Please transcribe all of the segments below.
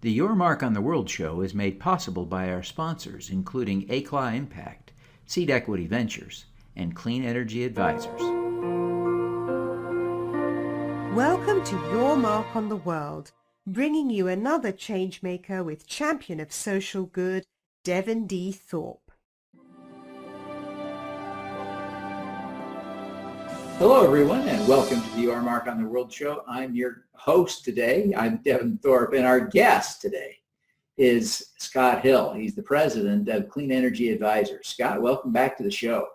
The Your Mark on the World show is made possible by our sponsors, including ACLA Impact, Seed Equity Ventures, and Clean Energy Advisors. Welcome to Your Mark on the World, bringing you another changemaker with champion of social good, Devin D. Thorpe. Hello, everyone, and welcome to the Your Mark on the World show. I'm your host today. I'm Devin Thorpe, and our guest today is Scott Hill. He's the president of Clean Energy Advisors. Scott, welcome back to the show.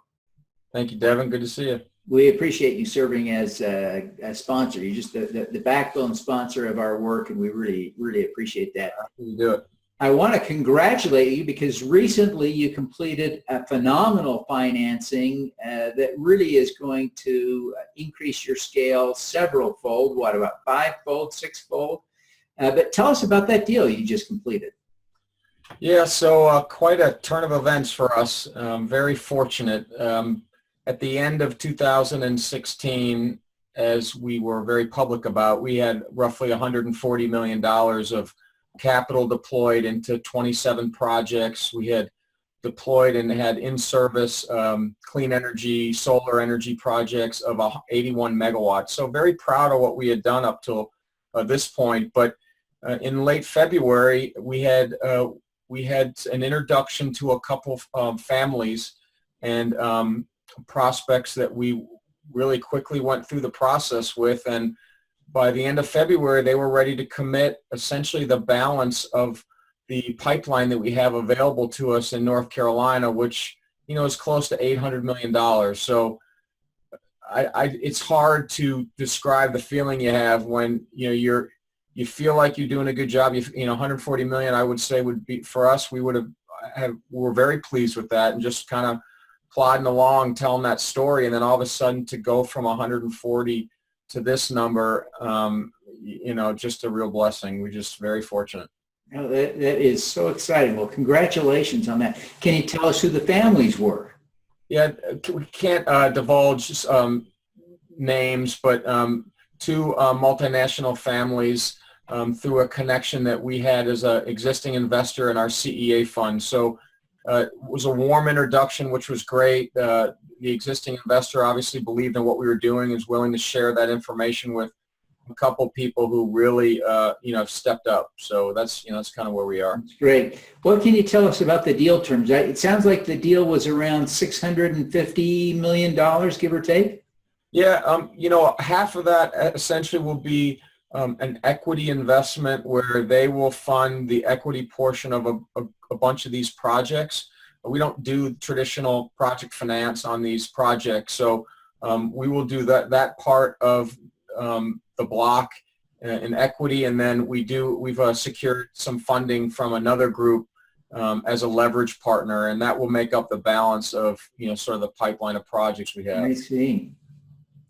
Thank you, Devin. Good to see you. We appreciate you serving as a sponsor. You're just the backbone sponsor of our work, and we really appreciate that. You do it. I want to congratulate you because recently you completed a phenomenal financing that really is going to increase your scale several-fold, about five-fold, six-fold? But tell us about that deal you just completed. Yeah, so quite a turn of events for us. Very fortunate. At the end of 2016, as we were very public about, we had roughly $140 million of capital deployed into 27 projects. We had deployed and had in service clean energy, solar energy projects of 81 megawatts. So very proud of what we had done up till this point. But in late February, we had an introduction to a couple of families and prospects that we really quickly went through the process with, and by the end of February, they were ready to commit essentially the balance of the pipeline that we have available to us in North Carolina, which, is close to $800 million. So it's hard to describe the feeling you have when, you feel like you're doing a good job. 140 million, I would say, would be, for us, we're very pleased with that, and just kind of plodding along, telling that story, and then all of a sudden to go from 140 to this number, just a real blessing. We're just very fortunate. Oh, that is so exciting. Well, congratulations on that. Can you tell us who the families were? Yeah, we can't divulge names, but two multinational families through a connection that we had as an existing investor in our CEA fund. So it was a warm introduction, which was great. The existing investor obviously believed in what we were doing, is willing to share that information with a couple people who really, stepped up. So that's kind of where we are. That's great. What can you tell us about the deal terms? It sounds like the deal was around $650 million, give or take? Yeah, half of that essentially will be an equity investment where they will fund the equity portion of a bunch of these projects. We don't do traditional project finance on these projects, so we will do that part of the block in equity, and then we've secured some funding from another group as a leverage partner, and that will make up the balance of sort of the pipeline of projects we have. I see.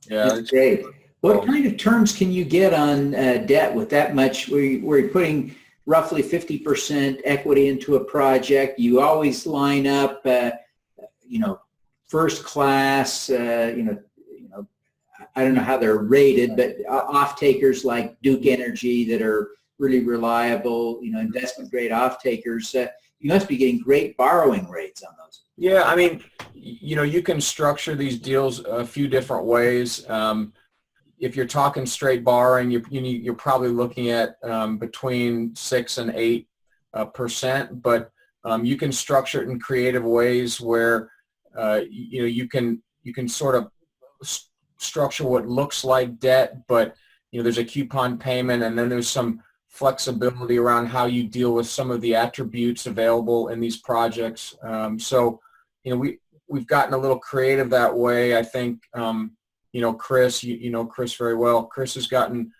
Yeah, that's great. What kind of terms can you get on debt with that much? Where you're putting roughly 50% equity into a project. You always line up, first class. I don't know how they're rated, but off-takers like Duke Energy that are really reliable. Investment grade off-takers. You must be getting great borrowing rates on those. Yeah, I mean, you can structure these deals a few different ways. If you're talking straight borrowing, you're probably looking at between 6 and 8%, but you can structure it in creative ways where you can sort of structure what looks like debt, but there's a coupon payment, and then there's some flexibility around how you deal with some of the attributes available in these projects. So we've gotten a little creative that way. I think. Chris, you know Chris very well. Chris has gotten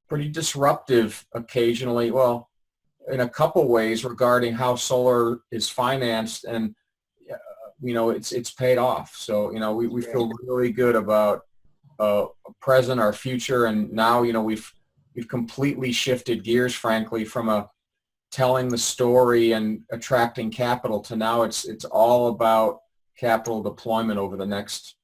pretty disruptive occasionally, well, in a couple ways regarding how solar is financed, and it's paid off. So we feel really good about present, our future, and now we've completely shifted gears, frankly, from telling the story and attracting capital to now it's all about capital deployment over the next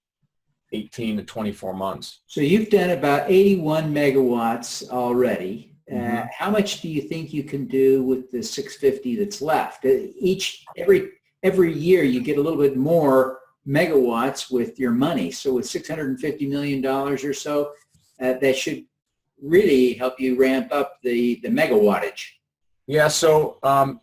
18 to 24 months. So you've done about 81 megawatts already. How much do you think you can do with the 650 that's left? Every year you get a little bit more megawatts with your money. So with $650 million or so, that should really help you ramp up the megawattage. Yeah, so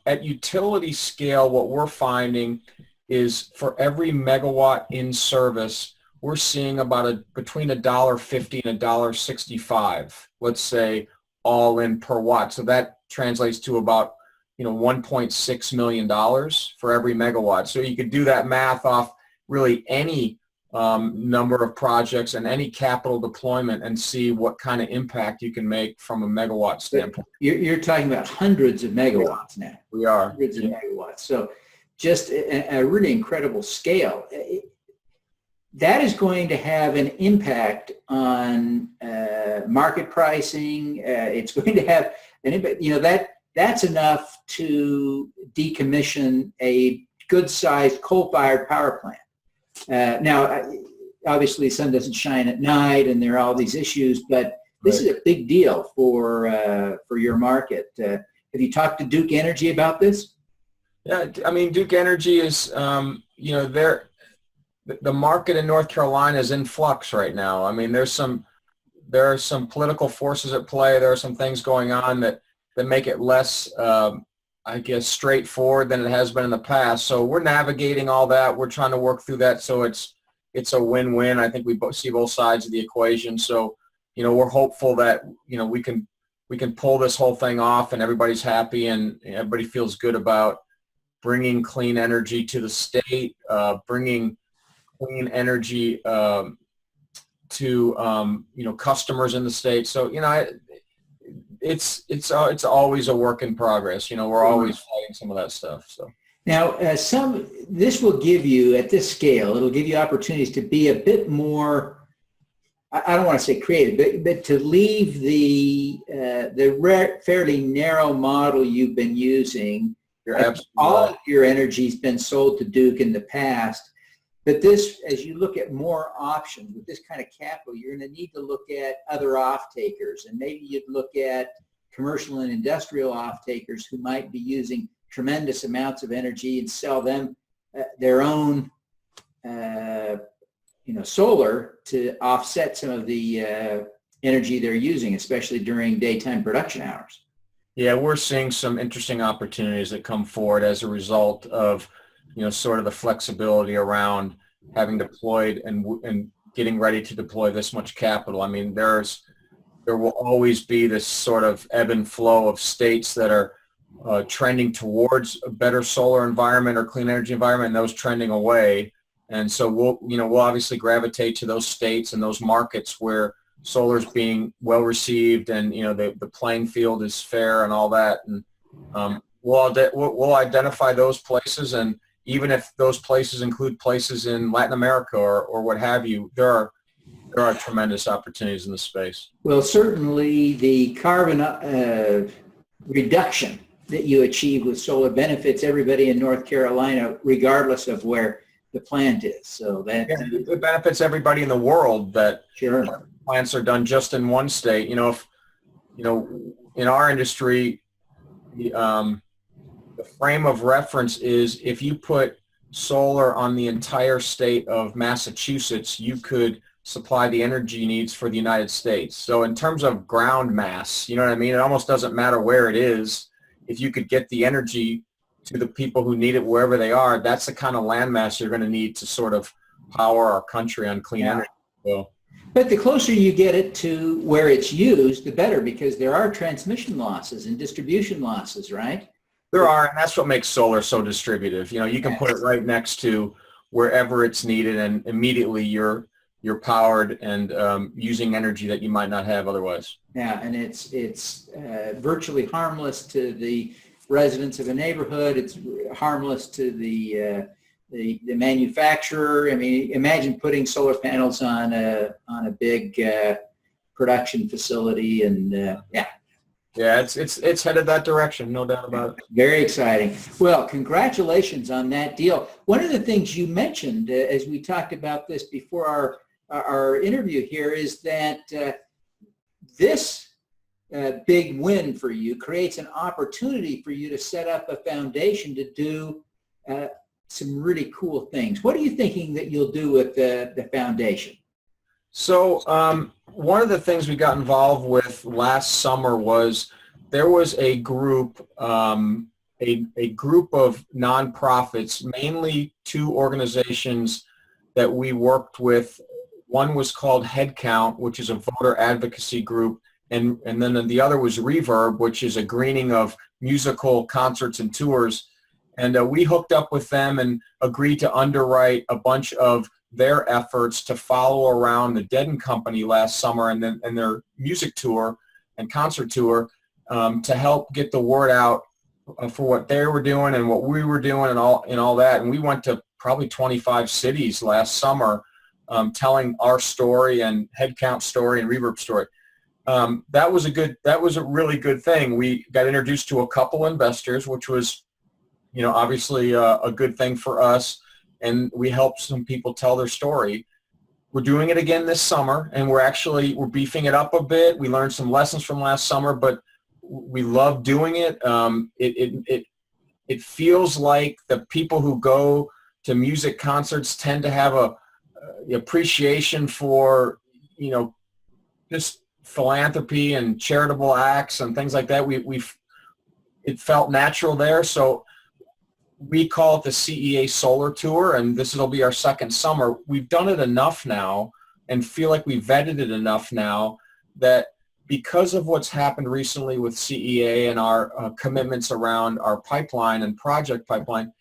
at utility scale, what we're finding is for every megawatt in service, we're seeing about between $1.50 and $1.65, let's say, all in per watt. So that translates to about $1.6 million for every megawatt. So you could do that math off really any number of projects and any capital deployment and see what kind of impact you can make from a megawatt standpoint. You're talking about hundreds of megawatts now. We are. Hundreds of megawatts. So just a really incredible scale. That is going to have an impact on market pricing. It's going to have an impact. That's enough to decommission a good-sized coal-fired power plant. Now, obviously, the sun doesn't shine at night, and there are all these issues, but this is a big deal for your market. Have you talked to Duke Energy about this? Yeah, I mean, Duke Energy is, the market in North Carolina is in flux right now. I mean, there are some political forces at play. There are some things going on that make it less, I guess, straightforward than it has been in the past. So we're navigating all that. We're trying to work through that so it's a win-win. I think we see both sides of the equation. So, we're hopeful that, we can pull this whole thing off and everybody's happy and everybody feels good about bringing clean energy to the state, bringing clean energy to customers in the state. So it's always a work in progress. We're always fighting some of that stuff. So now this will give you, at this scale, it'll give you opportunities to be a bit more, I don't want to say creative, but to leave the fairly narrow model you've been using. You're absolutely all right. of your energy's been sold to Duke in the past. But this, as you look at more options with this kind of capital, you're going to need to look at other off-takers, and maybe you'd look at commercial and industrial off-takers who might be using tremendous amounts of energy and sell them their own, solar to offset some of the energy they're using, especially during daytime production hours. Yeah, we're seeing some interesting opportunities that come forward as a result of sort of the flexibility around having deployed and getting ready to deploy this much capital. I mean, there will always be this sort of ebb and flow of states that are trending towards a better solar environment or clean energy environment, and those trending away. And so we'll obviously gravitate to those states and those markets where solar is being well received and the playing field is fair and all that. And we'll identify those places, and even if those places include places in Latin America or what have you, there are tremendous opportunities in the space. Well, certainly the carbon reduction that you achieve with solar benefits everybody in North Carolina, regardless of where the plant is. So that it benefits everybody in the world that sure plants are done just in one state. If in our industry, the frame of reference is if you put solar on the entire state of Massachusetts, you could supply the energy needs for the United States. So in terms of ground mass, you know what I mean? It almost doesn't matter where it is. If you could get the energy to the people who need it wherever they are, that's the kind of land mass you're going to need to sort of power our country on clean energy. So. But the closer you get it to where it's used, the better, because there are transmission losses and distribution losses, right? There are, and that's what makes solar so distributive. You can put it right next to wherever it's needed, and immediately you're powered and using energy that you might not have otherwise. Yeah, and it's virtually harmless to the residents of a neighborhood. It's harmless to the manufacturer. I mean, imagine putting solar panels on a big production facility, and Yeah, it's headed that direction, no doubt about it. Very exciting. Well, congratulations on that deal. One of the things you mentioned as we talked about this before our interview here is that this big win for you, creates an opportunity for you to set up a foundation to do some really cool things. What are you thinking that you'll do with the foundation? So one of the things we got involved with last summer was there was a group, a group of nonprofits, mainly two organizations that we worked with. One was called Headcount, which is a voter advocacy group, and then the other was Reverb, which is a greening of musical concerts and tours. And we hooked up with them and agreed to underwrite a bunch of their efforts to follow around the Devin company last summer and their music tour and concert tour to help get the word out for what they were doing and what we were doing and all that. And we went to probably 25 cities last summer telling our story and Headcount story and Reverb story. That was a really good thing. We got introduced to a couple investors, which was, obviously a good thing for us. And we helped some people tell their story. We're doing it again this summer, and we're beefing it up a bit. We learned some lessons from last summer, but we love doing it. It feels like the people who go to music concerts tend to have a appreciation for, just philanthropy and charitable acts and things like that. It felt natural there. So we call it the CEA Solar Tour, and this will be our second summer. We've done it enough now and feel like we've vetted it enough now that because of what's happened recently with CEA and our commitments around our pipeline and project pipeline,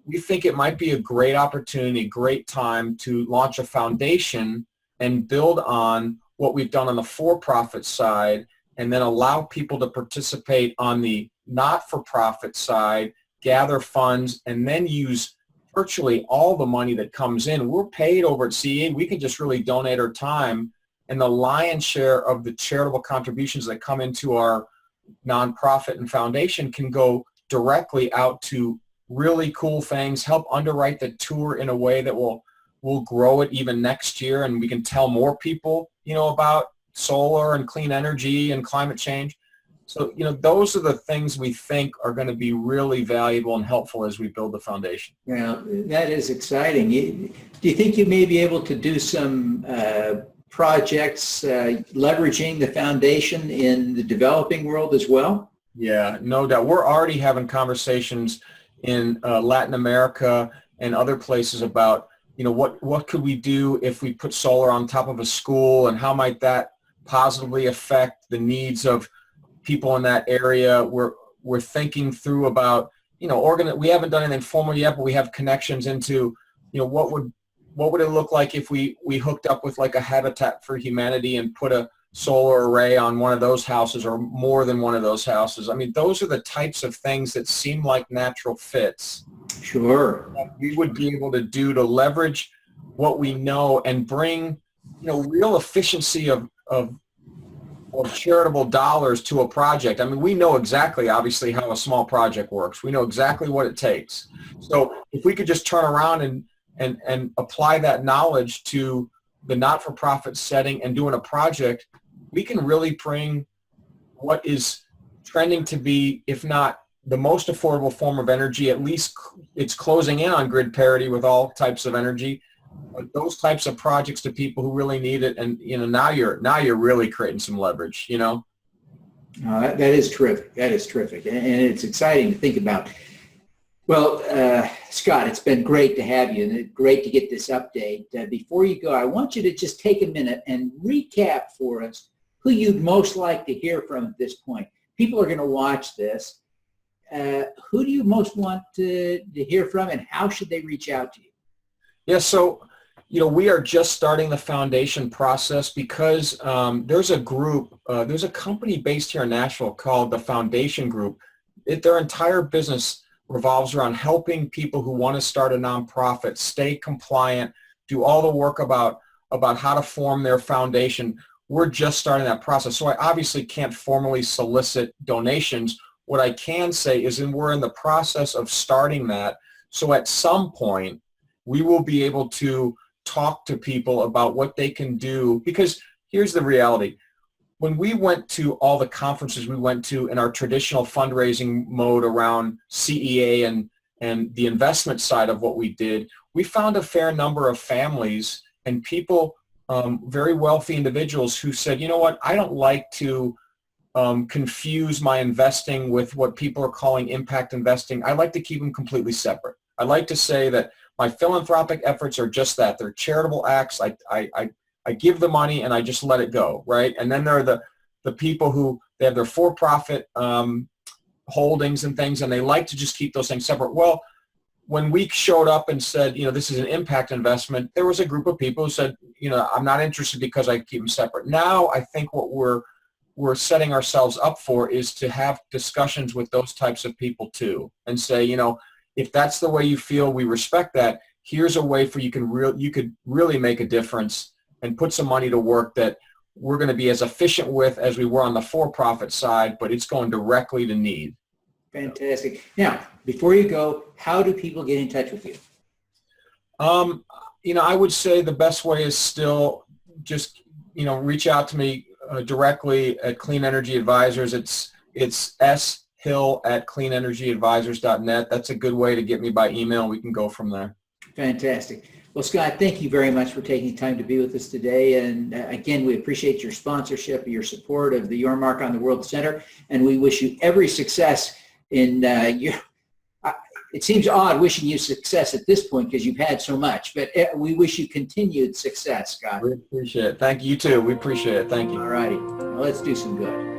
we think it might be a great opportunity, great time to launch a foundation and build on what we've done on the for-profit side, and then allow people to participate on the not-for-profit side, gather funds, and then use virtually all the money that comes in. We're paid over at CEA. We can just really donate our time, and the lion's share of the charitable contributions that come into our nonprofit and foundation can go directly out to really cool things, help underwrite the tour in a way that will grow it even next year, and we can tell more people, about solar and clean energy and climate change. So, those are the things we think are going to be really valuable and helpful as we build the foundation. Yeah, that is exciting. Do you think you may be able to do some projects leveraging the foundation in the developing world as well? Yeah, no doubt. We're already having conversations in Latin America and other places about, what could we do if we put solar on top of a school, and how might that positively affect the needs of people in that area. We're thinking through about, we haven't done anything formal yet, but we have connections into, what would it look like if we hooked up with like a Habitat for Humanity and put a solar array on one of those houses or more than one of those houses. I mean, those are the types of things that seem like natural fits. Sure. That we would be able to do to leverage what we know and bring, real efficiency of charitable dollars to a project. I mean, we know exactly, obviously, how a small project works. We know exactly what it takes. So if we could just turn around and apply that knowledge to the not-for-profit setting and doing a project, we can really bring what is trending to be, if not the most affordable form of energy, at least it's closing in on grid parity with all types of energy, those types of projects to people who really need it. And now you're really creating some leverage. That is terrific. That is terrific, and it's exciting to think about. Well, Scott, it's been great to have you, and great to get this update. Before you go, I want you to just take a minute and recap for us who you'd most like to hear from at this point. People are going to watch this. Who do you most want to hear from, and how should they reach out to you? Yeah, so, we are just starting the foundation process because there's a group, there's a company based here in Nashville called the Foundation Group. Their entire business revolves around helping people who want to start a nonprofit stay compliant, do all the work about how to form their foundation. We're just starting that process. So I obviously can't formally solicit donations. What I can say is we're in the process of starting that. So at some point, we will be able to talk to people about what they can do, because here's the reality. when we went to all the conferences we went to in our traditional fundraising mode around CEA and the investment side of what we did, we found a fair number of families and people, very wealthy individuals who said, you know what, I don't like to confuse my investing with what people are calling impact investing. I like to keep them completely separate. I like to say that my philanthropic efforts are just that. They're charitable acts. I give the money and I just let it go, right? And then there are the people who they have their for-profit holdings and things, and they like to just keep those things separate. Well, when we showed up and said, you know, this is an impact investment, there was a group of people who said, you know, I'm not interested because I keep them separate. Now I think what we're setting ourselves up for is to have discussions with those types of people too, and say, you know, if that's the way you feel, we respect that. Here's a way for you could really make a difference and put some money to work that we're going to be as efficient with as we were on the for-profit side, but it's going directly to need. Fantastic. Now, before you go, how do people get in touch with you? You know, I would say the best way is still just, you know, reach out to me directly at Clean Energy Advisors. It's shill@cleanenergyadvisors.net. That's a good way to get me by email. We can go from there. Fantastic. Well, Scott, thank you very much for taking time to be with us today. And again, we appreciate your sponsorship, your support of the Your Mark on the World Center, and we wish you every success in your. It seems odd wishing you success at this point because you've had so much, but we wish you continued success, Scott. We appreciate it. Thank you too. We appreciate it. Thank you. All righty. Now let's do some good.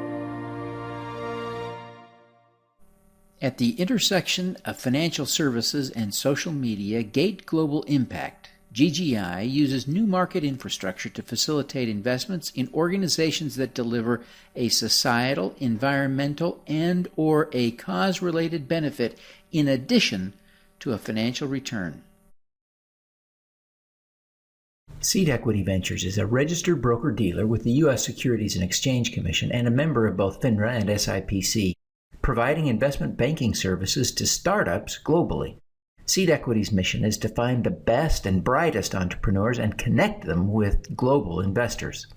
At the intersection of financial services and social media, Gate Global Impact, GGI, uses new market infrastructure to facilitate investments in organizations that deliver a societal, environmental, and/or a cause-related benefit in addition to a financial return. Seed Equity Ventures is a registered broker-dealer with the U.S. Securities and Exchange Commission and a member of both FINRA and SIPC, providing investment banking services to startups globally. Seed Equity's mission is to find the best and brightest entrepreneurs and connect them with global investors.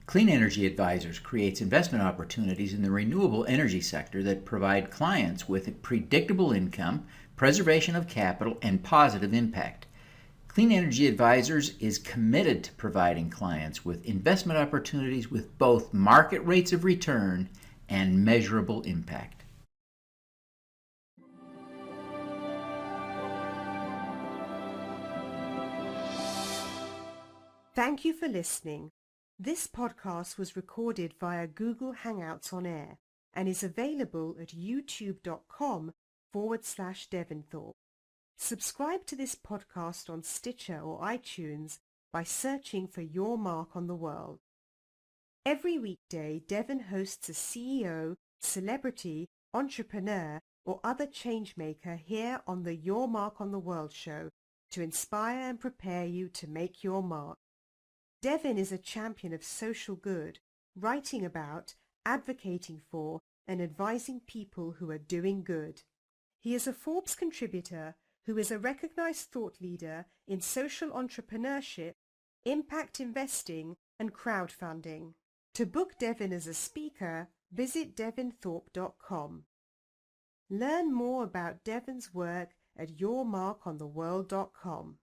Clean Energy Advisors creates investment opportunities in the renewable energy sector that provide clients with predictable income, preservation of capital, and positive impact. Clean Energy Advisors is committed to providing clients with investment opportunities with both market rates of return and measurable impact. Thank you for listening. This podcast was recorded via Google Hangouts on Air and is available at youtube.com/Devin Thorpe. Subscribe to this podcast on Stitcher or iTunes by searching for Your Mark on the World. Every weekday, Devin hosts a CEO, celebrity, entrepreneur, or other changemaker here on the Your Mark on the World show to inspire and prepare you to make your mark. Devin is a champion of social good, writing about, advocating for, and advising people who are doing good. He is a Forbes contributor who is a recognized thought leader in social entrepreneurship, impact investing, and crowdfunding. To book Devin as a speaker, visit devinthorpe.com. Learn more about Devin's work at yourmarkontheworld.com.